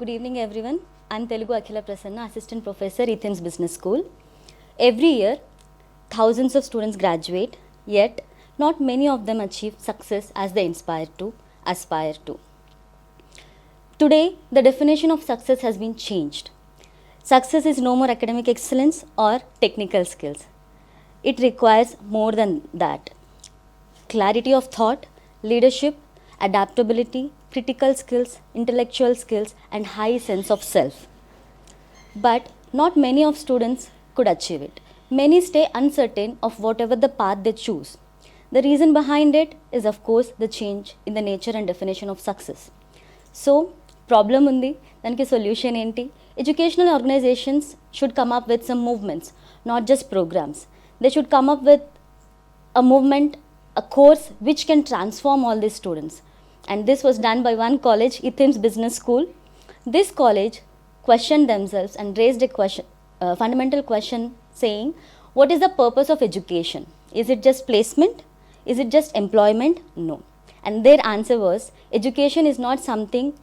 Good evening everyone. I am Telugu Akhila Prasanna, Assistant Professor, EThames Business School. Every year, thousands of students graduate, yet not many of them achieve success as they aspire to. Today, the definition of success has been changed. Success is no more academic excellence or technical skills. It requires more than that. Clarity of thought, leadership, adaptability, critical skills, intellectual skills, and high sense of self. But not many of students could achieve it. Many stay uncertain of whatever the path they choose. The reason behind it is, of course, the change in the nature and definition of success. So, problem undi, daniki solution enti? Educational organizations should come up with some movements, not just programs. They should come up with a movement, a course which can transform all these students. And this was done by one college, EThames Business School. This college questioned themselves and raised a fundamental question saying, what is the purpose of education? Is it just placement? Is it just employment? No. And their answer was, education is not something,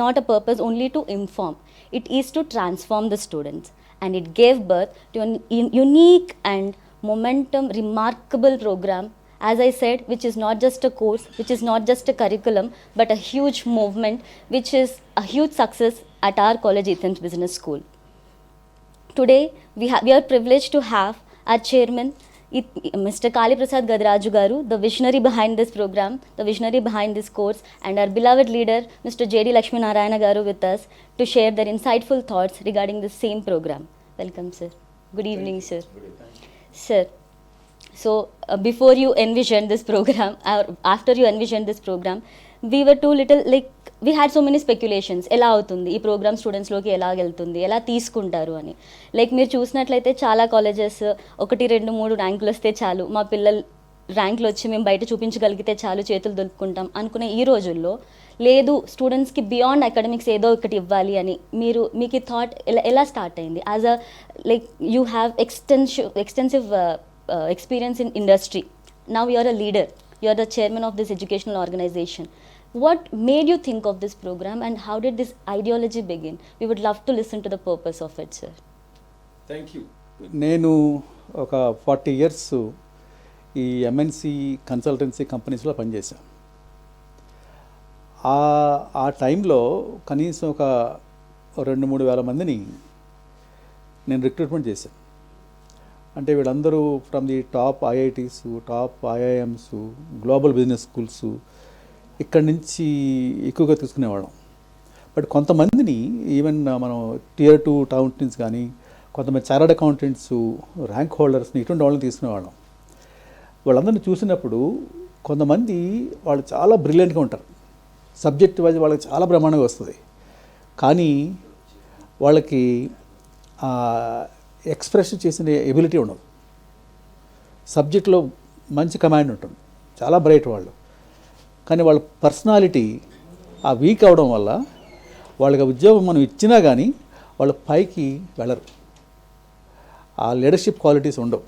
not a purpose only to inform. It is to transform the students. And it gave birth to a unique and momentum, remarkable program, as I said, which is not just a course, which is not just a curriculum, but a huge movement, which is a huge success at our college, EThames Business School. Today, we are privileged to have our chairman, Mr. Kali Prasad Gadraju Garu, the visionary behind this program, the visionary behind this course, and our beloved leader, Mr. J.D. Lakshmi Narayana Garu, with us to share their insightful thoughts regarding the same program. Welcome, sir. Good evening, sir. Sir, so before you envisioned this program, or after you envisioned this program, we were too little, like, we had so many speculations. ఎలా అవుతుంది ఈ programme స్టూడెంట్స్లోకి ఎలా వెళ్తుంది, ఎలా తీసుకుంటారు అని. Like మీరు చూసినట్లయితే చాలా కాలేజెస్ 1, 2, 3 ర్యాంకులు వస్తే చాలు, మా పిల్లలు ర్యాంకులు వచ్చి మేము బయట చూపించగలిగితే చాలు, చేతులు దులుపుకుంటాం అనుకునే ఈ రోజుల్లో లేదు, స్టూడెంట్స్కి బియాండ్ అకాడమిక్స్ ఏదో ఒకటి ఇవ్వాలి అని మీకు ఈ థాట్ ఎలా స్టార్ట్ అయింది? As a like you have extensive experience in industry. Now you are a leader. You are the chairman of this educational organization. What made you think of this program and how did this ideology begin? We would love to listen to the purpose of it, sir. Thank you. నేను ఒక 40 years ఈ MNC consultancy కంపెనీస్లో పనిచేశాను. ఆ టైంలో కనీసం ఒక 2-3 వేల మందిని నేను రిక్రూట్మెంట్ చేశాను. అంటే వీళ్ళందరూ from the top IITs, top IIMs, global business schools, ఇక్కడి నుంచి ఎక్కువగా తీసుకునేవాళ్ళం. బట్ కొంతమందిని ఈవెన్ మనం Tier 2 అకౌంటెంట్స్ కానీ, కొంతమంది చార్టర్డ్ అకౌంటెంట్స్, ర్యాంక్ హోల్డర్స్ని, ఇటువంటి వాళ్ళని తీసుకునేవాళ్ళం. వాళ్ళందరినీ చూసినప్పుడు కొంతమంది వాళ్ళు చాలా బ్రిలియంట్గా ఉంటారు, సబ్జెక్ట్ వైజ్ వాళ్ళకి చాలా బ్రహ్మాండంగా వస్తుంది, కానీ వాళ్ళకి ఎక్స్ప్రెస్ చేసిన ఎబిలిటీ ఉండదు. సబ్జెక్ట్లో మంచి కమాండ్ ఉంటుంది, చాలా బ్రైట్ వాళ్ళు, కానీ వాళ్ళ పర్సనాలిటీ వీక్ అవడం వల్ల వాళ్ళకి ఉద్యోగం మనం ఇచ్చినా కానీ వాళ్ళు పైకి వెళ్ళరు. ఆ లీడర్షిప్ క్వాలిటీస్ ఉండవు,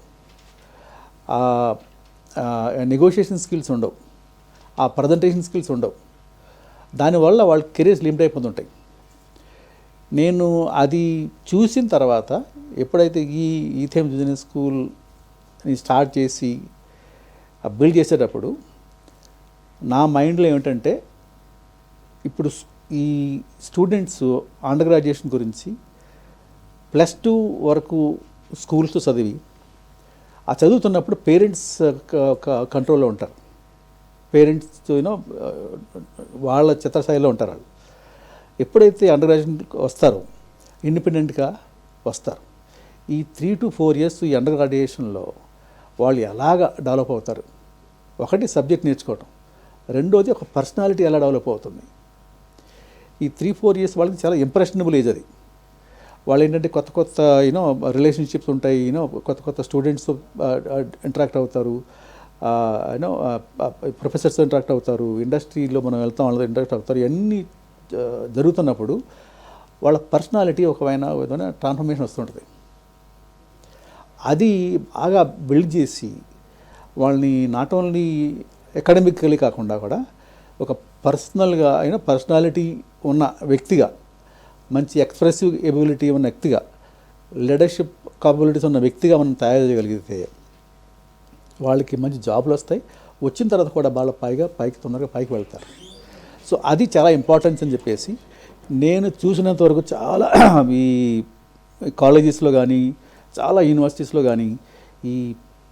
నెగోషియేషన్ స్కిల్స్ ఉండవు, ఆ ప్రజెంటేషన్ స్కిల్స్ ఉండవు. దానివల్ల వాళ్ళ కెరీర్స్ లిమిట్ అయిపోతుంటాయి. నేను అది చూసిన తర్వాత ఎప్పుడైతే ఈ EThames బిజినెస్ స్కూల్ని స్టార్ట్ చేసి బిల్డ్ చేసేటప్పుడు నా మైండ్లో ఏమిటంటే, ఇప్పుడు ఈ స్టూడెంట్స్ అండర్ గ్రాడ్యుయేషన్ గురించి +2 వరకు స్కూల్స్లో చదివి ఆ చదువుతున్నప్పుడు పేరెంట్స్ కంట్రోల్లో ఉంటారు. పేరెంట్స్ వాళ్ళ చిత్రస్థాయిలో ఉంటారు. వాళ్ళు ఎప్పుడైతే అండర్ గ్రాడ్యుయేషన్ వస్తారో ఇండిపెండెంట్గా వస్తారు. ఈ 3 to 4 years ఈ అండర్ గ్రాడ్యుయేషన్లో వాళ్ళు ఎలాగ డెవలప్ అవుతారు? ఒకటి సబ్జెక్ట్ నేర్చుకోవటం, రెండోది ఒక పర్సనాలిటీ ఎలా డెవలప్ అవుతుంది. ఈ 3-4 years వాళ్ళకి చాలా ఇంప్రెషనబుల్ ఏజ్ అది. వాళ్ళు ఏంటంటే కొత్త కొత్త రిలేషన్షిప్స్ ఉంటాయి, కొత్త స్టూడెంట్స్తో ఇంటరాక్ట్ అవుతారు, ప్రొఫెసర్స్తో ఇంటరాక్ట్ అవుతారు, ఇండస్ట్రీలో మనం వెళ్తాం వాళ్ళతో ఇంటరాక్ట్ అవుతారు. ఇవన్నీ జరుగుతున్నప్పుడు వాళ్ళ పర్సనాలిటీ ఒక విధమైన ట్రాన్స్ఫర్మేషన్ వస్తుంటుంది. అది బాగా బిల్డ్ చేసి వాళ్ళని నాట్ ఓన్లీ అకాడమికలీ కాకుండా కూడా ఒక పర్సనల్గా పర్సనాలిటీ ఉన్న వ్యక్తిగా మంచి ఎక్స్ప్రెసివ్ ఎబిలిటీ ఉన్న వ్యక్తిగా, లీడర్షిప్ కాపబిలిటీస్ ఉన్న వ్యక్తిగా మనం తయారు చేయగలిగితే వాళ్ళకి మంచి జాబులు వస్తాయి. వచ్చిన తర్వాత కూడా వాళ్ళ పైకి తొందరగా పైకి వెళ్తారు. సో అది చాలా ఇంపార్టెన్స్ అని చెప్పేసి నేను చూసినంత వరకు చాలా ఈ కాలేజెస్లో కానీ, చాలా యూనివర్సిటీస్లో కానీ ఈ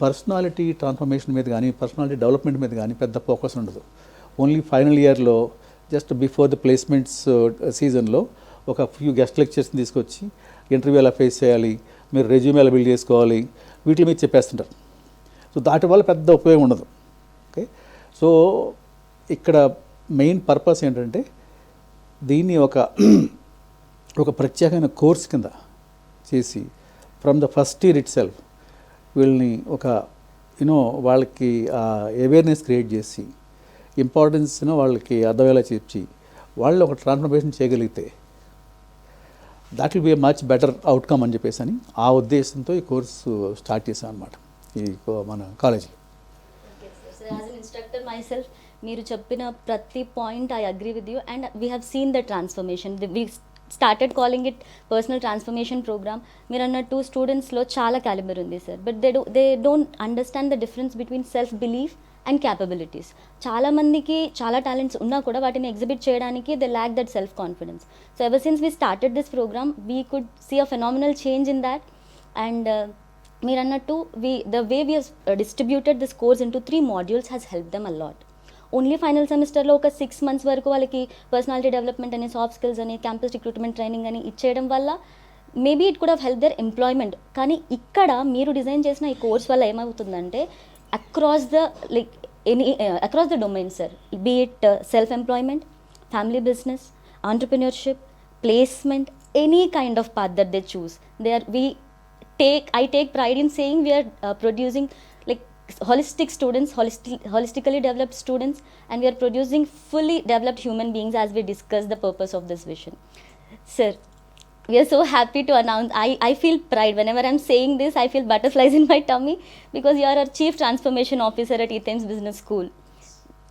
పర్సనాలిటీ ట్రాన్స్ఫర్మేషన్ మీద కానీ, పర్సనాలిటీ డెవలప్మెంట్ మీద కానీ పెద్ద ఫోకస్ ఉండదు. ఓన్లీ ఫైనల్ ఇయర్లో జస్ట్ బిఫోర్ ద ప్లేస్మెంట్స్ సీజన్లో ఒక ఫ్యూ గెస్ట్ లెక్చర్స్ని తీసుకొచ్చి ఇంటర్వ్యూ ఎలా ఫేస్ చేయాలి, మీరు రెజ్యూమ్ ఎలా బిల్డ్ చేసుకోవాలి, వీటి మీద చెప్పేస్తుంటారు. సో దాటి వల్ల పెద్ద ఉపయోగం ఉండదు. ఓకే, సో ఇక్కడ మెయిన్ పర్పస్ ఏంటంటే దీన్ని ఒక ప్రత్యేకమైన కోర్స్ కింద చేసి from the first year it self వీళ్ళని ఒక వాళ్ళకి అవేర్నెస్ క్రియేట్ చేసి ఇంపార్టెన్స్ వాళ్ళకి అర్థమయ్యేలా చెప్పి వాళ్ళు ఒక ట్రాన్స్ఫర్మేషన్ చేయగలిగితే that will be A much better outcome అని చెప్పేసి అని ఆ ఉద్దేశంతో ఈ కోర్సు స్టార్ట్ చేశాను అనమాట ఈ మన కాలేజీలో. As an instructor myself మీరు చెప్పిన ప్రతి point I agree with you and we have seen the transformation. We started calling it personal transformation programme. మీరు అన్నట్టు స్టూడెంట్స్లో చాలా క్యాలిబర్ ఉంది sir, but they don't understand the difference between self belief and capabilities. చాలామందికి చాలా talents ఉన్నా కూడా వాటిని ఎగ్జిబిట్ చేయడానికి they lack that self confidence. So ever since we started this programme we could see a phenomenal change in that. And మీరు అన్నట్టు the way we have distributed this course into 3 modules has helped them a lot. Only final సెమిస్టర్లో ఒక 6 months వరకు వాళ్ళకి personality development అని, soft skills అని, campus recruitment training అని ఇచ్చేయడం వల్ల maybe it could have help their employment. కానీ ఇక్కడ మీరు డిజైన్ చేసిన ఈ కోర్స్ వల్ల ఏమవుతుందంటే across the domain sir, be it self employment, family business, entrepreneurship, placement, any kind of path that they choose. I take pride in saying we are producing like holistic students, holistically developed students, and we are producing fully developed human beings as we discuss the purpose of this vision. Sir, we are so happy to announce, I feel pride whenever I'm saying this. I feel butterflies in my tummy because you are our Chief Transformation Officer at EThames Business School.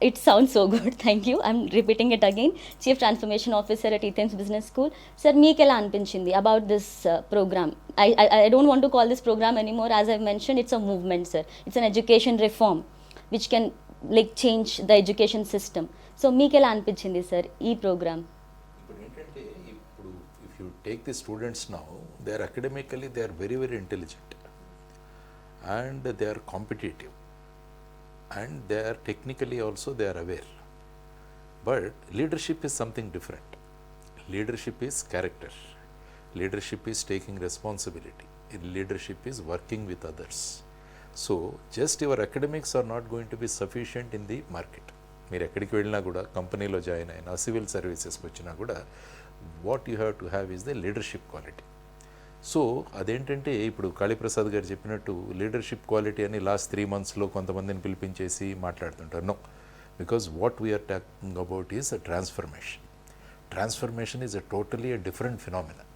It sounds so good. Thank you. I'm repeating it again. Chief Transformation Officer at EThames Business School. Sir, meek ela anpinchindi about this program? I don't want to call this program anymore. As I've mentioned, it's a movement, sir. It's an education reform which can like change the education system. So meek ela anpinchindi, sir, ee program? If you take the students now, they are academically they are very, very intelligent and they are competitive. And they are technically also they are aware, but leadership is something different. Leadership is character, leadership is taking responsibility, leadership is working with others. So just your academics are not going to be sufficient in the market. మీరు ఎక్కడికి వెళ్ళినా కూడా, కంపెనీలో join అయినా, civil సర్వీసెస్కి వచ్చినా కూడా what you have to have is the leadership quality. So అదేంటంటే ఇప్పుడు కాళీప్రసాద్ గారు చెప్పినట్టు లీడర్షిప్ క్వాలిటీ అని లాస్ట్ 3 monthsలో కొంతమందిని పిలిపించేసి మాట్లాడుతుంటారు. No, because what we're talking about is a transformation. Transformation is a totally a different phenomenon.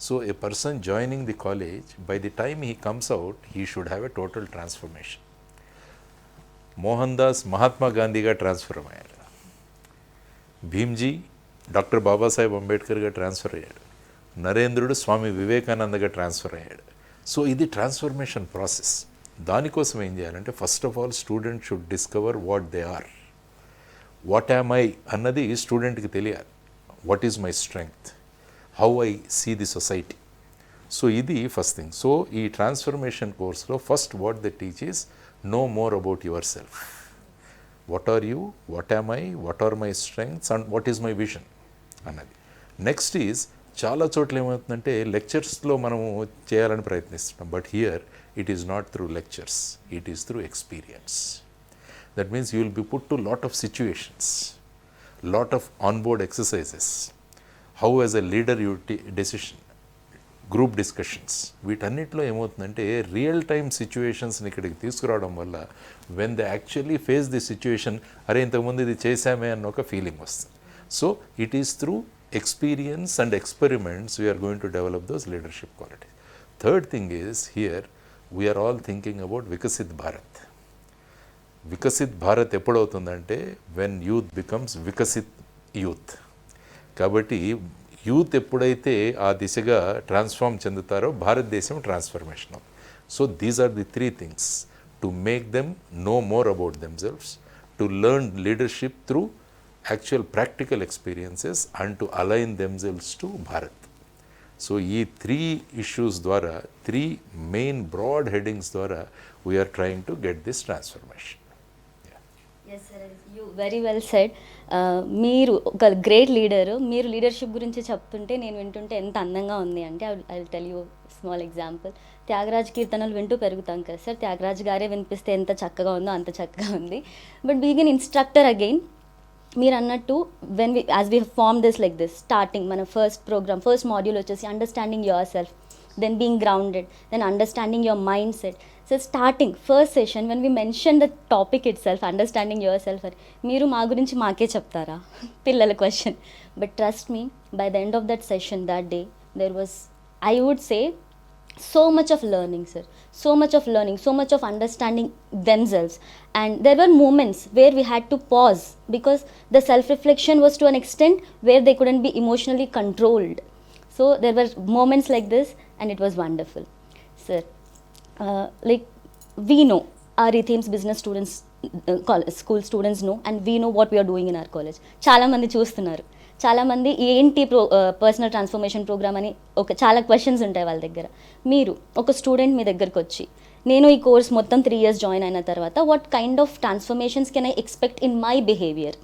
So a person joining the college, by the time he comes out, he should have a total transformation. Mohan Das Mahatma గాంధీగా transfer అయ్యాడు, Bhimji doctor Babasaheb అంబేద్కర్గా transfer అయ్యాడు, నరేంద్రుడు స్వామి వివేకానందగా transfer అయ్యాడు. So ఇది transformation process. దానికోసం ఏం చేయాలంటే first of all student should discover what they are. What am I అన్నది స్టూడెంట్కి తెలియాలి. What is my strength, how I see the society. So ఇది ఫస్ట్ థింగ్. సో ఈ ట్రాన్స్ఫర్మేషన్ కోర్స్లో first what they teach is no more about your self. What are you, what am I, what are my strengths and what is my vision అన్నది. Next is చాలా చోట్ల ఏమవుతుందంటే లెక్చర్స్లో మనము చేయాలని ప్రయత్నిస్తున్నాం, but here it is not through lectures, it is through experience. That means you will be put to lot of situations, lot of onboard exercises, how as a leader you decision, group discussions. వీటన్నిటిలో ఏమవుతుందంటే real time సిచ్యువేషన్స్ని ఇక్కడికి తీసుకురావడం వల్ల when they actually face the situation, అరే ఇంతకుముందు ఇది చేశామే అన్న ఒక ఫీలింగ్ వస్తుంది. So it is through experience and experiments we are going to develop those leadership qualities. Third thing is, here we are all thinking about Vikasit Bharat. Vikasit Bharat ఎప్పుడవుతుందంటే when youth becomes Vikasit youth. కాబట్టి youth ఎప్పుడైతే ఆ దిశగా transform చెందుతారో భారతదేశం transformation. So these are the 3 things to make them know more about themselves, to learn leadership through actual practical experiences and to align themselves to Bharat. So ఈ 3 issues ద్వారా, 3 main broad headings ద్వారా we're trying to get this transformation. Yes sir, you very well said. మీరు ఒక great leader, మీరు leadership గురించి చెప్తుంటే నేను వింటుంటే ఎంత అందంగా ఉంది అంటే, I will tell you small example. Tyagaraj కీర్తనలు వింటూ పెరుగుతాం కదా సార్, త్యాగరాజ్ గారే వినిపిస్తే ఎంత చక్కగా ఉందో అంత చక్కగా ఉంది. But being an instructor again, మీరు అన్నట్టు when we as we form this like this, starting మన ఫస్ట్ మాడ్యూల్ వచ్చేసి understanding yourself, then being grounded, then understanding your mindset. So starting first session when we mention the topic itself, understanding yourself, మీరు మా గురించి మాకే చెప్తారా పిల్లల question. But trust me, by the end of that session that day there was, I would say, so much of learning sir, so much of learning, so much of understanding themselves. And there were moments where we had to pause because the self reflection was to an extent where they couldn't be emotionally controlled. So there were moments like this and it was wonderful. Sir, like we know our EThames business students, school students know, and we know what we are doing in our college. చాలా మంది చూస్తున్నారు, చాలా మంది ఏంటి personal transformation programme అని చాలా questions ఉంటాయి వాళ్ళ దగ్గర. మీరు ఒక స్టూడెంట్ మీ దగ్గరకు వచ్చి, నేను ఈ కోర్స్ మొత్తం 3 years జాయిన్ అయిన తర్వాత what kind of transformations can I expect in my behaviour,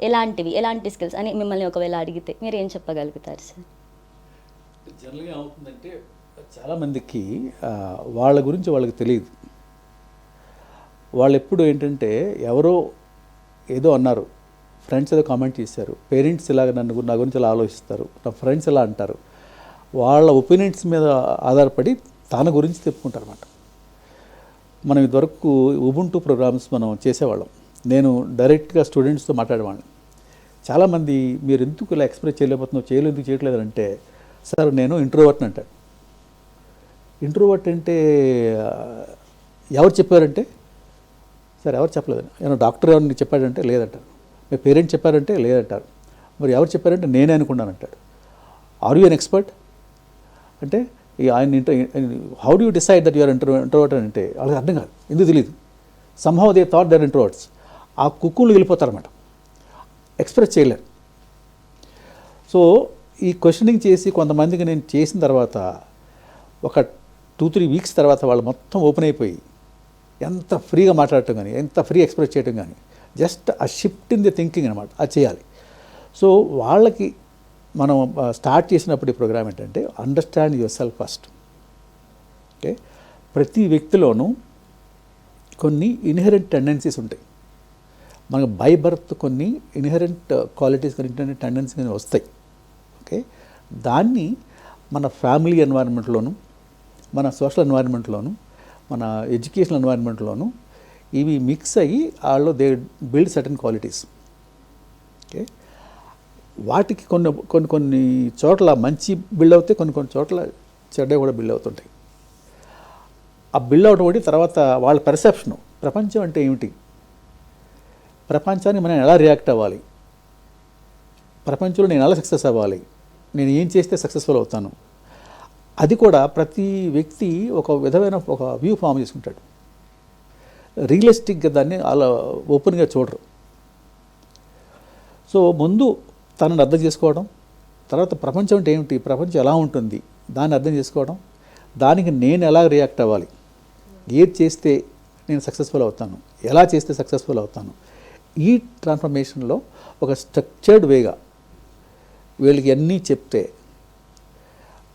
ఎలాంటి స్కిల్స్ అని మిమ్మల్ని ఒకవేళ అడిగితే మీరు ఏం చెప్పగలుగుతారు సార్? జనరల్గా ఏమవుతుందంటే చాలామందికి వాళ్ళ గురించి వాళ్ళకి తెలియదు. వాళ్ళు ఎప్పుడు ఏంటంటే ఎవరో ఏదో అన్నారు, ఫ్రెండ్స్ ఏదో కామెంట్ చేశారు, పేరెంట్స్ ఇలాగ నా గురించి ఇలా ఆలోచిస్తారు, నా ఫ్రెండ్స్ ఇలా అంటారు, వాళ్ళ ఒపీనియన్స్ మీద ఆధారపడి తన గురించి చెప్పుకుంటారు అన్నమాట. మనం ఇదివరకు ఉబుంటు ప్రోగ్రామ్స్ మనం చేసేవాళ్ళం. నేను డైరెక్ట్గా స్టూడెంట్స్తో మాట్లాడేవాడిని. చాలామంది మీరు ఎందుకు ఇలా ఎక్స్ప్రెస్ చేయలేకపోతున్నావు, ఎందుకు చేయట్లేదంటే, సార్ నేను ఇంట్రోవర్ట్ని అంటాడు. ఇంట్రోవర్ట్ అంటే ఎవరు చెప్పారంటే, సార్ ఎవరు చెప్పలేదని. ఏమన్నా డాక్టర్ ఎవరిని చెప్పాడంటే లేదంటారు, మీ పేరెంట్స్ చెప్పారంటే లేదంటారు, మరి ఎవరు చెప్పారంటే నేనే అనుకున్నాను అంటాడు. ఆర్ యూ ఎన్ ఎక్స్పర్ట్ అంటే ఆయన how do you decide that you're introvert అంటే వాళ్ళకి అర్థం కాదు, ఎందుకు తెలియదు. Somehow they thought they're introverts. ఆ కుక్కులు వెళ్ళిపోతారన్నమాట, ఎక్స్ప్రెస్ చేయలేరు. సో ఈ క్వశ్చనింగ్ చేసి కొంతమందికి నేను చేసిన తర్వాత ఒక 2-3 weeks తర్వాత వాళ్ళు మొత్తం ఓపెన్ అయిపోయి ఎంత ఫ్రీగా మాట్లాడటం కానీ, ఎంత ఫ్రీ ఎక్స్ప్రెస్ చేయడం కానీ, జస్ట్ ఆ షిఫ్ట్ ఇన్ ది థింకింగ్ అనమాట, అది చేయాలి. సో వాళ్ళకి మనం స్టార్ట్ చేసినప్పుడు ఈ ప్రోగ్రామ్ ఏంటంటే understand your self first. Okay, ప్రతి వ్యక్తిలోనూ కొన్ని ఇన్హెరెంట్ టెండెన్సీస్ ఉంటాయి. మనకు బై బర్త్ కొన్ని ఇన్హెరెంట్ క్వాలిటీస్ కానీ ఇన్హెరెంట్ టెండెన్సీ కానీ వస్తాయి. ఓకే, దాన్ని మన ఫ్యామిలీ ఎన్వైరన్మెంట్లోను, మన సోషల్ ఎన్వైరన్మెంట్లోను, మన ఎడ్యుకేషనల్ ఎన్వైరన్మెంట్లోను ఇవి మిక్స్ అయ్యి వాళ్ళు they build certain qualities. Okay, వాటికి కొన్ని చోట్ల మంచి బిల్డ్ అవుతాయి, కొన్ని చోట్ల చెడ్డ కూడా బిల్డ్ అవుతుంటాయి. ఆ బిల్డ్ అవడం ఒకటి, తర్వాత వాళ్ళ పర్సెప్షను, ప్రపంచం అంటే ఏమిటి, ప్రపంచానికి మనం ఎలా రియాక్ట్ అవ్వాలి, ప్రపంచంలో నేను ఎలా సక్సెస్ అవ్వాలి, నేను ఏం చేస్తే సక్సెస్ఫుల్ అవుతాను, అది కూడా ప్రతి వ్యక్తి ఒక విధమైన ఒక వ్యూ ఫామ్ చేసుకుంటాడు. రియలిస్టిక్గా దాన్ని అలా ఓపెన్గా చూడరు. సో ముందు తనని అర్థం చేసుకోవడం, తర్వాత ప్రపంచం అంటే ఏమిటి, ప్రపంచం ఎలా ఉంటుంది దాన్ని అర్థం చేసుకోవడం, దానికి నేను ఎలా రియాక్ట్ అవ్వాలి, ఏది చేస్తే నేను సక్సెస్ఫుల్ అవుతాను, ఎలా చేస్తే సక్సెస్ఫుల్ అవుతాను. ఈ ట్రాన్స్ఫర్మేషన్లో ఒక స్ట్రక్చర్డ్ వేగా వీళ్ళకి అన్నీ చెప్తే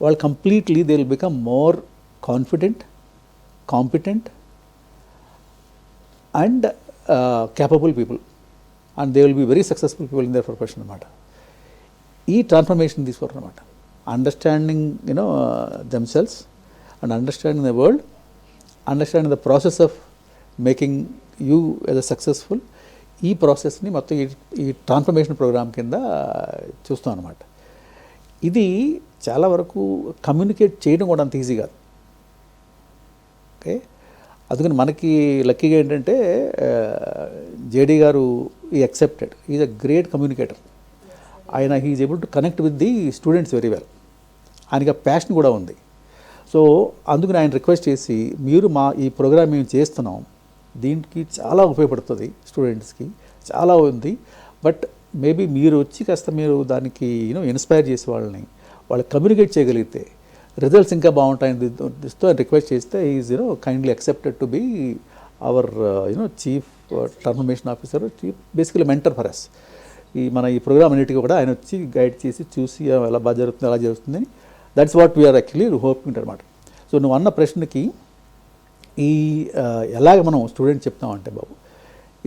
వాళ్ళు completely they will become more confident, competent and capable people, and they will be very successful people in their profession అన్నమాట. ఈ ట్రాన్స్ఫర్మేషన్ తీసుకోవాలన్నమాట. Understanding themselves and understanding the world, understanding the process of making you as a successful, ఈ ప్రాసెస్ని మొత్తం ఈ transformation programme కింద చూస్తాం అన్నమాట. ఇది చాలా వరకు కమ్యూనికేట్ చేయడం కూడా అంత ఈజీ కాదు. ఓకే, అందుకని మనకి లక్కీగా ఏంటంటే జేడీ గారు ఈ accepted, is a great communicator. ఆయన he is able to connect with the students very well. ఆయనకి ఆ ప్యాషన్ కూడా ఉంది. సో అందుకని ఆయన రిక్వెస్ట్ చేసి, మీరు మా ఈ ప్రోగ్రామ్ మేము చేస్తున్నాం, దీనికి చాలా ఉపయోగపడుతుంది స్టూడెంట్స్కి, చాలా ఉంది, బట్ మేబీ మీరు వచ్చి కాస్త మీరు దానికి ఇన్స్పైర్ చేసి వాళ్ళకి కమ్యూనికేట్ చేయగలిగితే రిజల్ట్స్ ఇంకా బాగుంటాయని దిస్తూ ఆయన రిక్వెస్ట్ చేస్తే is kindly accepted to be our chief transformation officer, chief basically mentor for us. ఈ ప్రోగ్రామ్ అన్నిటికీ కూడా ఆయన వచ్చి గైడ్ చేసి చూసి ఎలా బాగా జరుగుతుంది, ఎలా జరుగుతుందని, that's what we are actually hoping అనమాట. సో నువ్వు అన్న ప్రశ్నకి ఎలాగ మనం స్టూడెంట్ చెప్తామంటే బాబు,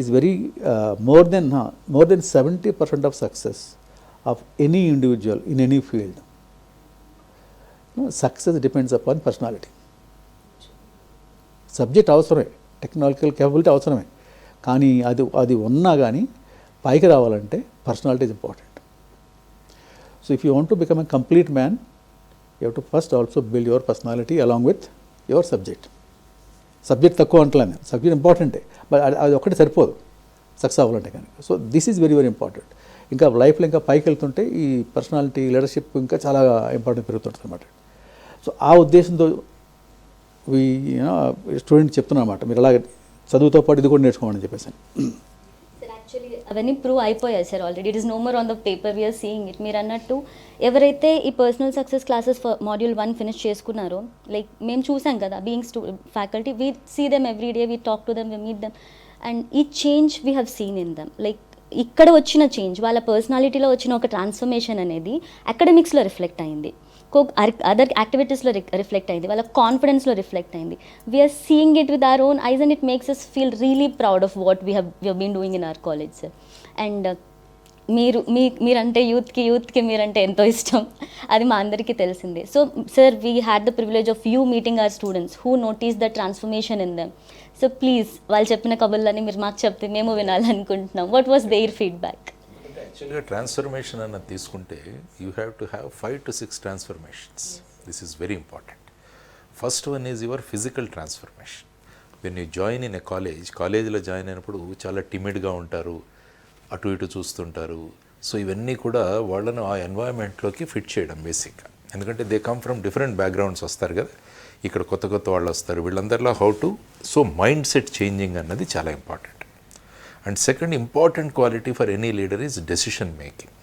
is very more than 70% of success of any individual in any field. Success depends upon personality. Subject అవసరమే, టెక్నాలజికల్ కేపబిలిటీ అవసరమే, కానీ అది ఉన్నా కానీ పైకి రావాలంటే personality is important. So if you want to become a complete man, you have to first also build your personality along with your subject. Subject తక్కువ అంటలేను, సబ్జెక్ట్ ఇంపార్టెంటే, బట్ అది ఒక్కటి సరిపోదు సక్సెస్ అవ్వాలంటే కనుక. So this is very very important. ఇంకా లైఫ్లో ఇంకా పైకి వెళ్తుంటే ఈ పర్సనాలిటీ, లీడర్షిప్ ఇంకా చాలా ఇంపార్టెంట్ పెరుగుతుంటుంది అనమాట. సో ఆ ఉద్దేశంతో స్టూడెంట్ చెప్తున్నా అనమాట, మీరు అలాగే చదువుతో పాటు ఇది కూడా నేర్చుకోమని చెప్పేసి. యాక్చువల్లీ అవన్నీ ప్రూవ్ అయిపోయాయి sir already. It is no more on the paper, we are seeing it. మీరు అన్నట్టు ఎవరైతే ఈ personal success classes module 1 finish చేసుకున్నారో, లైక్ మేము చూసాం కదా, being faculty, we see them every day, we talk to them, we meet them, and ఈ change we have seen in them. Like ఇక్కడ వచ్చిన చేంజ్, వాళ్ళ పర్సనాలిటీలో వచ్చిన ఒక ట్రాన్స్ఫర్మేషన్ అనేది అకాడమిక్స్లో రిఫ్లెక్ట్ అయింది, అదర్ యాక్టివిటీస్లో రిఫ్లెక్ట్ అయింది, వాళ్ళ కాన్ఫిడెన్స్లో రిఫ్లెక్ట్ అయింది. We are seeing it with our own eyes and it makes us feel really proud of what we have been doing in our college sir. And మీరంటే యూత్కి మీరంటే ఎంతో ఇష్టం, అది మా అందరికీ తెలిసిందే. So sir, we had the privilege of you meeting our students who notice the transformation in them. So please, వాళ్ళు చెప్పిన కబుర్లని మీరు మాకు చెప్తే మేము వినాలనుకుంటున్నాం. What was their feedback? యాక్చువల్గా ట్రాన్స్ఫర్మేషన్ అన్నది తీసుకుంటే you have to have 5 to 6 transformations. This is very important. First one is your physical transformation. When you join in a కాలేజ్లో జాయిన్ అయినప్పుడు చాలా టిమిడ్గా ఉంటారు, అటు ఇటు చూస్తుంటారు. సో ఇవన్నీ కూడా వాళ్ళను ఆ ఎన్వైరన్మెంట్లోకి ఫిట్ చేయడం బేసిక్గా. ఎందుకంటే they come from different backgrounds వస్తారు కదా, ఇక్కడ కొత్త వాళ్ళు వస్తారు, వీళ్ళందరిలో how to, so mindset changing అన్నది చాలా important. And second important quality for any leader is decision making.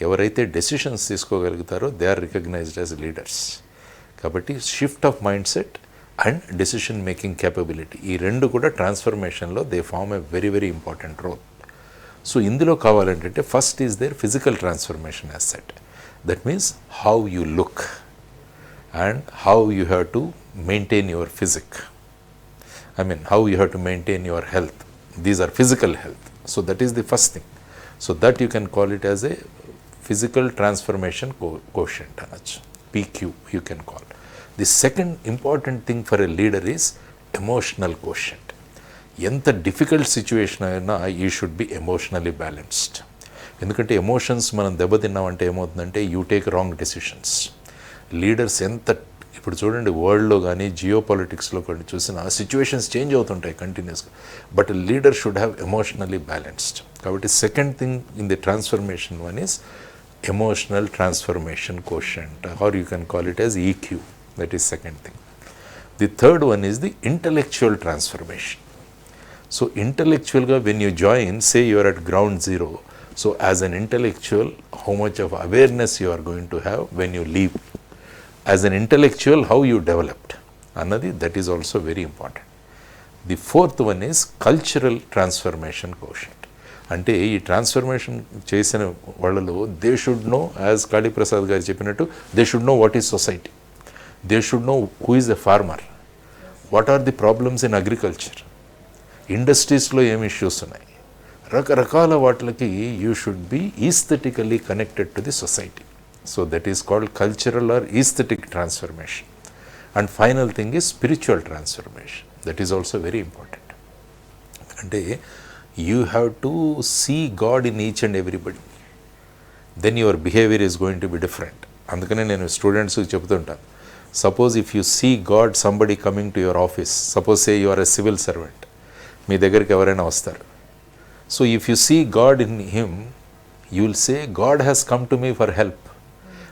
ఎవరైతే డెసిషన్స్ తీసుకోగలుగుతారో they are recognized as leaders. కాబట్టి shift of mindset and decision making capability, ఈ రెండు కూడా ట్రాన్స్ఫర్మేషన్లో they form a very very important role. So ఇందులో కావాలంటే first is there physical transformation as set. That means how you look and how you have to maintain your physique. how you have to maintain your health. These are physical health. So that is the first thing. So that you can call it as a physical transformation quotient, PQ you can call. The second important thing for a leader is emotional quotient. ఎంత difficult situation అయినా you should B emotionally balanced. ఎందుకంటే emotions మనం దెబ్బతిన్నామంటే ఏమవుతుందంటే you take wrong decisions. Leaders ఇప్పుడు చూడండి, వరల్డ్లో కానీ జియో పాలిటిక్స్లో కానీ చూసిన సిచ్యువేషన్స్ చేంజ్ అవుతుంటాయి కంటిన్యూస్గా, but leader should have emotionally balanced. కాబట్టి second thing in the transformation one is emotional transformation quotient, or you can call it as EQ. That is second thing. The third one is the intellectual transformation. So intellectually, when you join, say you are at ground zero, so as an intellectual, how much of awareness you are going to have when you leave. As an intellectual, how you developed. Another, that is also very important. The fourth one is cultural transformation quotient. అంటే ఈ transformation చేసిన వాళ్ళలో they should know, as Kali Prasad గారు చెప్పినట్టు, they should know what is society, they should know who is a farmer, what are the problems in agriculture, ఇండస్ట్రీస్లో ఏమి issues ఉన్నాయి, రకరకాల వాటికి you should be aesthetically connected to the society. So that is called cultural or aesthetic transformation. And final thing is spiritual transformation. That is also very important. అంటే you have to see God in each and everybody, then your behaviour is going to be different. అందుకనే నేను స్టూడెంట్స్కి చెప్తుంటాను, suppose if you see God somebody coming to your office, suppose say you are a civil servant, మీ దగ్గరికి ఎవరైనా వస్తారు. So if you see God in him, you will say, God has come to me for help,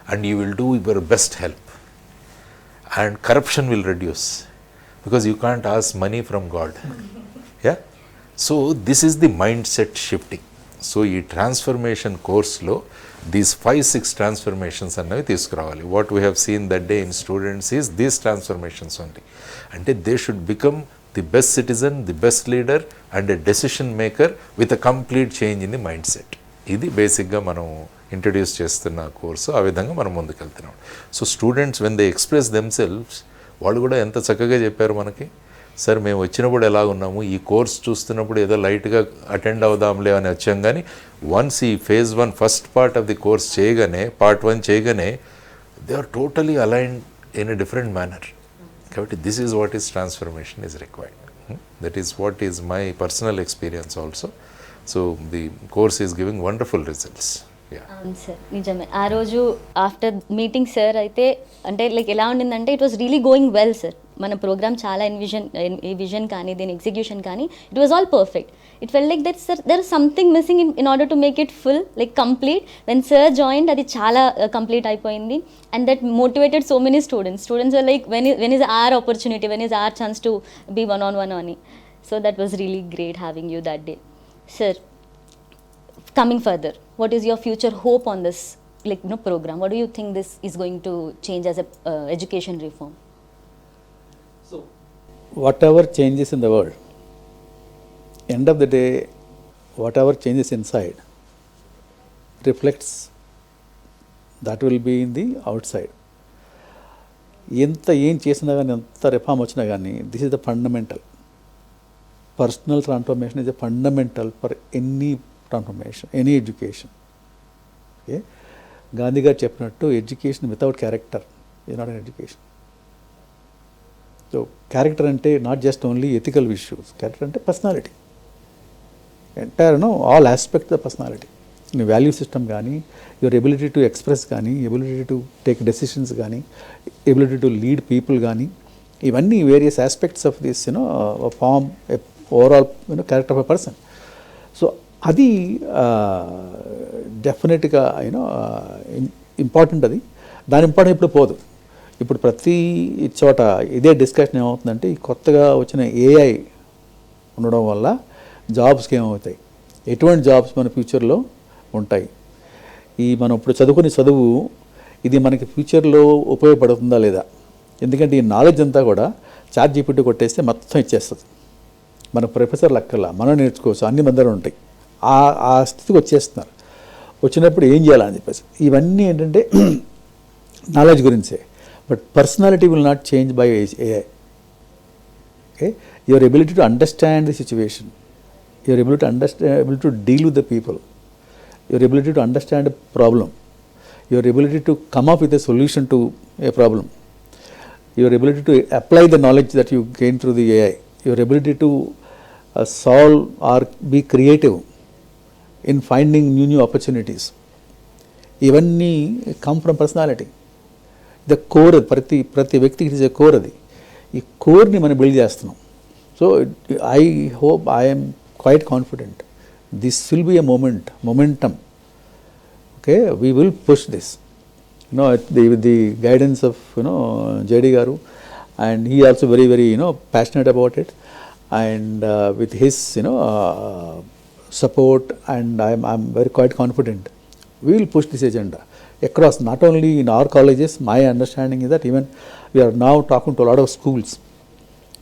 and you will do your best help, and corruption will reduce, because you can't ask money from God. Yeah. So this is the mindset shifting. So ఈ transformation కోర్స్లో these 5-6 transformations అన్నవి తీసుకురావాలి. What we have seen that day in students is these transformations only. అంటే they should become the best citizen, the best leader and a decision maker with a complete change in the mindset. ఇది బేసిక్గా మనం introduce చేస్తున్న course. ఆ విధంగా మనం ముందుకెళ్తున్నాం. So students when they express themselves, వాళ్ళు కూడా ఎంత చక్కగా చెప్పారు మనకి, సార్ మేము వచ్చినప్పుడు ఎలా ఉన్నాము, ఈ కోర్స్ చూస్తున్నప్పుడు ఏదో లైట్గా అటెండ్ అవుదాంలే అని వచ్చాం, కానీ వన్స్ ఈ phase 1 first part of the course చేయగానే, పార్ట్ 1 చేయగానే, they are totally aligned in a different manner. కాబట్టి this is what is transformation is required. That is what is my personal experience also. So the course is giving wonderful results. అవును sir, నిజమే. ఆ రోజు after meeting sir అయితే అంటే like ఎలా ఉండిందంటే, it was really going well sir. మన programme చాలా ఈ విజన్ కానీ దీని ఎగ్జిక్యూషన్ కానీ it was all perfect. It fell like that sir there is something missing in order to make it full like complete. When sir joined అది చాలా complete అయిపోయింది. And that motivated so many students or like when is our opportunity, when is our chance to be 1-on-1 అని. So that was really great having you that day. Sir, coming further, what is your future hope on this program? What do you think this is going to change as a education reform? So, whatever changes in the world, end of the day, whatever changes inside reflects, that will be in the outside. ఎంత ఏం చేసినా కానీ, ఎంత reform వచ్చినా కానీ, this is the fundamental. Personal transformation is a fundamental for any transformation, any education. Okay? Gandhi garu cheppinattu, education without character is not an education. So character ante not just only ethical issues, character ante personality. Entire all aspects of personality. Your value system gaani, your ability to express gaani, ability to take decisions gaani, ability to lead people gaani, ivanni various aspects of this form a overall character of a person. So అది డెఫినెట్గా important. అది దాని important ఇప్పుడు పోదు. ఇప్పుడు ప్రతి చోట ఇదే డిస్కషన్ ఏమవుతుందంటే, ఈ కొత్తగా వచ్చిన ఏఐ ఉండడం వల్ల జాబ్స్కి ఏమవుతాయి, ఎటువంటి జాబ్స్ మన ఫ్యూచర్లో ఉంటాయి, ఈ మనం ఇప్పుడు చదువుకునే చదువు ఇది మనకి ఫ్యూచర్లో ఉపయోగపడుతుందా లేదా. ఎందుకంటే ఈ నాలెడ్జ్ అంతా కూడా ChatGPT కొట్టేస్తే మొత్తం ఇచ్చేస్తుంది. మన ప్రొఫెసర్లు అక్కర్లా, మనం నేర్చుకోవచ్చు, అన్ని మందరం ఉంటాయి. ఆ స్థితికి వచ్చేస్తున్నారు. వచ్చినప్పుడు ఏం చేయాలని చెప్పేసి ఇవన్నీ ఏంటంటే నాలెడ్జ్ గురించే. But personality will not change by AI. Okay, your ability to understand the situation, your ability to deal with the people, your ability to understand a problem, your ability to come up with a solution to A problem, your ability to apply the knowledge that you gain through the AI, your ability to solve or be creative in finding new opportunities. ఇవన్నీ come from personality. The core, ప్రతి వ్యక్తికి it is a core. అది ఈ కోర్ని మనం build చేస్తున్నాం. So I hope, I am quite confident this will be a momentum. Okay, we will push this. With the guidance of JD garu, and he also very passionate about it, and with his support, and I'm very quite confident we will push this agenda across, not only in our colleges. My understanding is that even we are now talking to a lot of schools.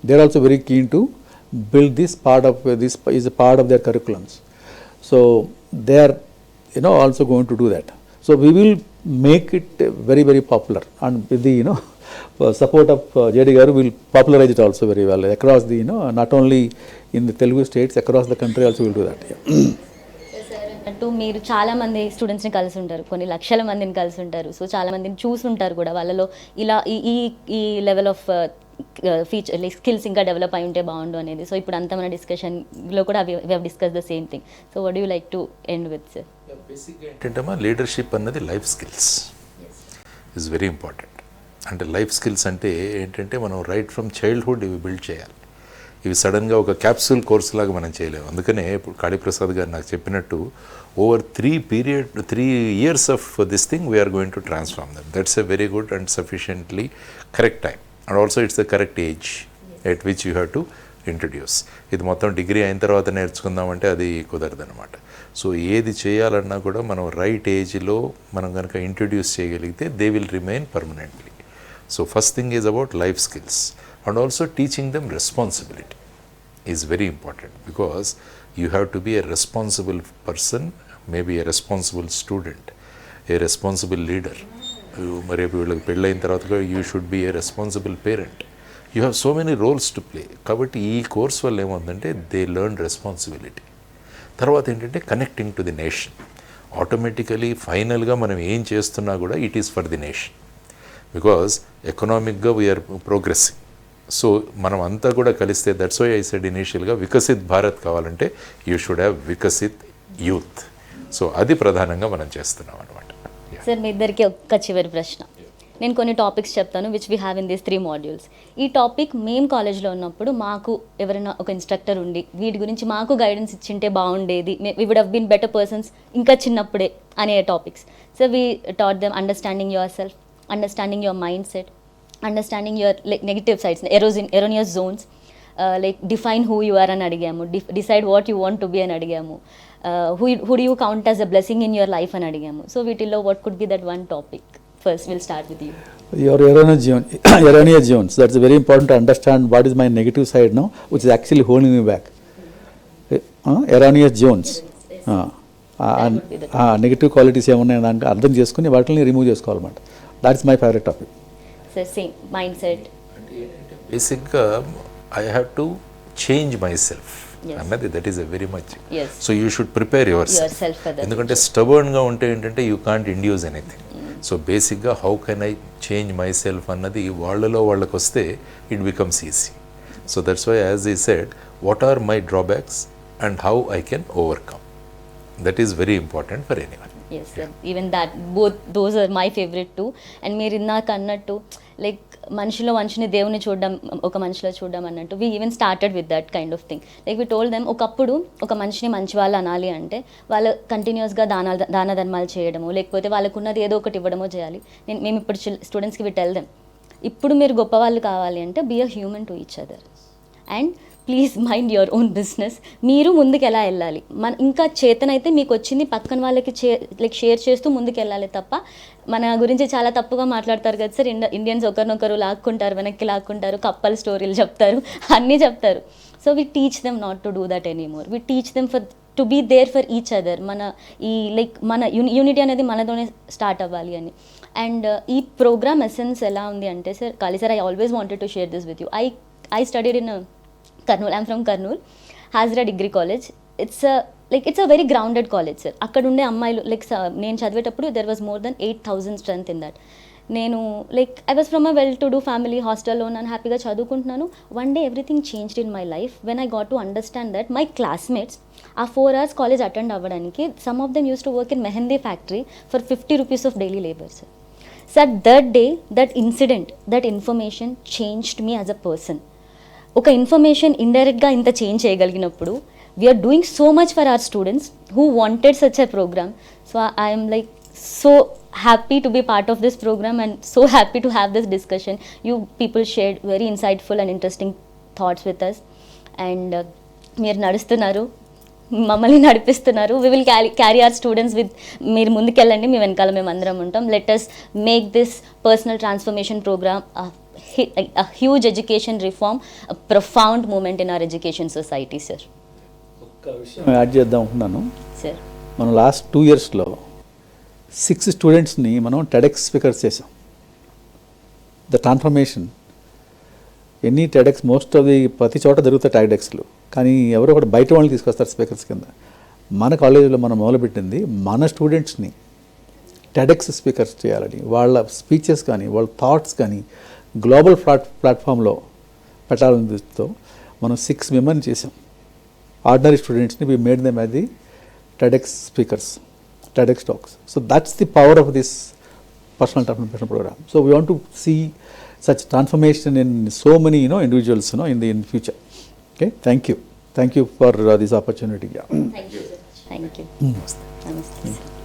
They are also very keen to build this part of this is a part of their curriculums. So they are also going to do that. So we will make it very popular, and with the support of JD garu will popularize it also very well across the not only in the Telugu states, across the country also will do that. అంటూ మీరు చాలా మంది స్టూడెంట్స్ని కలిసి ఉంటారు, కొన్ని లక్షల మందిని కలిసి ఉంటారు. సో చాలా మందిని చూసుంటారు కూడా, వాళ్ళలో ఇలా ఈ level of feature like skills ఇంకా డెవలప్ అయి ఉంటే బాగుండు అనేది. సో ఇప్పుడు అంతా మన డిస్కషన్లో కూడా we have discuss the same thing. So what do you like to end with sir? బేసిక్గా ఏంటంటే లీడర్షిప్ అన్నది life skills is very important. అంటే లైఫ్ స్కిల్స్ అంటే ఏంటంటే మనం రైట్ ఫ్రమ్ చైల్డ్హుడ్ ఇవి బిల్డ్ చేయాలి. ఇవి సడన్గా ఒక క్యాప్సూల్ కోర్స్ లాగా మనం చేయలేము. అందుకనే ఇప్పుడు కాళీప్రసాద్ గారు నాకు చెప్పినట్టు over 3 years of this thing we are going to transform them. That's a very good and sufficiently correct time, and also it's the correct age at which you have to introduce. ఇది మొత్తం degree అయిన తర్వాత నేర్చుకుందామంటే అది కుదరదనమాట. So ఏది చేయాలన్నా కూడా మనం right ఏజ్లో మనం కనుక ఇంట్రడ్యూస్ చేయగలిగితే they will remain permanently. So first thing is about life skills and also teaching them responsibility is very important, because you have to be a responsible person, maybe a responsible student, a responsible leader. మరి వీళ్ళకి పెళ్ళైన తర్వాత కూడా you should be a responsible parent. You have so many roles to play. కాబట్టి ఈ course వల్ల ఏముందంటే they learn responsibility. తర్వాత ఏంటంటే connecting to the nation. Automatically ఫైనల్గా మనం ఏం చేస్తున్నా కూడా it is for the nation, because ఎకనామిక్గా వీఆర్ ప్రోగ్రెసింగ్. సో మనం అంతా కూడా కలిస్తే, దట్స్ వై ఐ సెడ్ ఇనీషియల్గా వికసిత్ భారత్ కావాలంటే you should have Viksit youth. So అది ప్రధానంగా మనం చేస్తున్నాం అనమాట. సార్ మీ ఇద్దరికి ఒక్క చివరి ప్రశ్న. నేను కొన్ని టాపిక్స్ చెప్తాను which we have in these 3 modules. ఈ టాపిక్ మేము కాలేజ్లో ఉన్నప్పుడు మాకు ఎవరైనా ఒక ఇన్స్ట్రక్టర్ ఉండి వీటి గురించి మాకు గైడెన్స్ ఇచ్చింటే బాగుండేది, we would have been better persons ఇంకా చిన్నప్పుడే అనే topics. So we taught them understanding yourself, understanding your mindset, understanding your negative sides, erroneous zones, like define who you are అని అడిగాము, decide what you want to be అని అడిగాము, who do you count as a blessing in your life అని అడిగాము. So వీటిల్లో what could be that one topic? First, we'll start with you. Your erroneous zones. That's very important to understand what is my negative side now, which is actually holding me back. Erroneous zones. Negative qualities ఏమున్నాయి దానికి అర్థం చేసుకుని వాటిని remove చేసుకోవాలన్నమాట. That's my favourite topic. So same mindset. బేసిక్గా I have to change my self అన్నది, that is a very much. So you should prepare your self. ఎందుకంటే స్టబర్న్గా ఉంటే ఏంటంటే you can't induce anything. So బేసిక్గా how can I change my self అన్నది వాళ్ళలో వాళ్ళకి వస్తే it becomes easy. So that's why as I said what are my drawbacks and how I can overcome. That is very important for anyone. Yes sir, even that, both those are my favorite too. And మీరు ఇందాక అన్నట్టు like మనిషిని దేవుని చూడడం, ఒక మనిషిలో చూడడం అన్నట్టు we even started with that kind of thing. Like we told them, ఒకప్పుడు ఒక మనిషిని మంచి వాళ్ళు అనాలి అంటే వాళ్ళు కంటిన్యూస్గా దాన ధర్మాలు చేయడము, లేకపోతే వాళ్ళకున్నది ఏదో ఒకటి ఇవ్వడమో చేయాలి. మేము ఇప్పుడు స్టూడెంట్స్కి we tell them, ఇప్పుడు మీరు గొప్పవాళ్ళు కావాలి అంటే be a human to each other and please mind your own business. మీరు ముందుకు ఎలా వెళ్ళాలి, ఇంకా చేతనైతే మీకు వచ్చింది పక్కన వాళ్ళకి లైక్ షేర్ చేస్తూ ముందుకు వెళ్ళాలి తప్ప మన గురించి చాలా తప్పుగా మాట్లాడతారు కదా సార్. ఇండియన్స్ ఒకరినొకరు లాక్కుంటారు, వెనక్కి లాక్కుంటారు, కప్పల్ స్టోరీలు చెప్తారు, అన్నీ చెప్తారు. So we teach them not to do that anymore. We teach them to be there for each other. మన ఈ లైక్ మన యూనిటీ అనేది మనతోనే స్టార్ట్ అవ్వాలి అని. అండ్ ఈ ప్రోగ్రామ్ ఎసెన్స్ ఎలా ఉంది అంటే sir, Kali sir, I always wanted to share this with you. I studied in Kurnool. I'm from Kurnool, Hazra Degree College. It's a very grounded college, sir. అక్కడ ఉండే అమ్మాయిలు like నేను చదివేటప్పుడు there was more than 8,000 strength in that. నేను like I was from a well to do family, హాస్టల్లో ఉన్నాను, హ్యాపీగా చదువుకుంటున్నాను. One day everything changed in my life when I got to understand that my classmates ఆ 4 hours college attend అవ్వడానికి some of them use to work in mehndi factory for 50 rupees of daily labor, sir. So at that day, that incident, that information changed me as a person. ఒక information ఇండైరెక్ట్గా ఇంత change చేయగలిగినప్పుడు we are doing so much for our students who wanted such a programme. So I'm like so happy to be part of this programme and so happy to have this discussion. You people shared very insightful and interesting thoughts with us. And మీరు నడుస్తున్నారు, మమ్మల్ని నడిపిస్తున్నారు. We will carry our students with. మీరు ముందుకెళ్ళండి, మీ వెనకాల మేము అందరం ఉంటాం. Let us make this personal transformation programme a huge education reform, a profound movement in our education society, sir. ఒక్క విషయం యాడ్ చేద్దాం అనుకున్నాను సార్. మనం లాస్ట్ 2 yearsలో 6 స్టూడెంట్స్ని మనం టెడెక్స్ స్పీకర్స్ చేసాం. The transformation any TEDx most of the ప్రతి చోట జరుగుతాయి టెడెక్స్లు, కానీ ఎవరో ఒకటి బయట వాళ్ళని తీసుకొస్తారు స్పీకర్స్ కింద. మన కాలేజీలో మనం మొదలుపెట్టింది మన స్టూడెంట్స్ని టెడెక్స్ స్పీకర్స్ చేయాలని, వాళ్ళ స్పీచెస్ కానీ వాళ్ళ థాట్స్ కానీ గ్లోబల్ ప్లాట్ఫామ్లో పెట్టాలని దృష్టితో మనం 6 మెంబర్ని చేసాం. ఆర్డినరీ స్టూడెంట్స్ని we made them as the TEDx speakers, TEDx talks. So that's the power of this personal transformation programme. So we want to see such transformation in so many individuals in the future. Okay, thank you for this opportunity. Thank you. Namaste.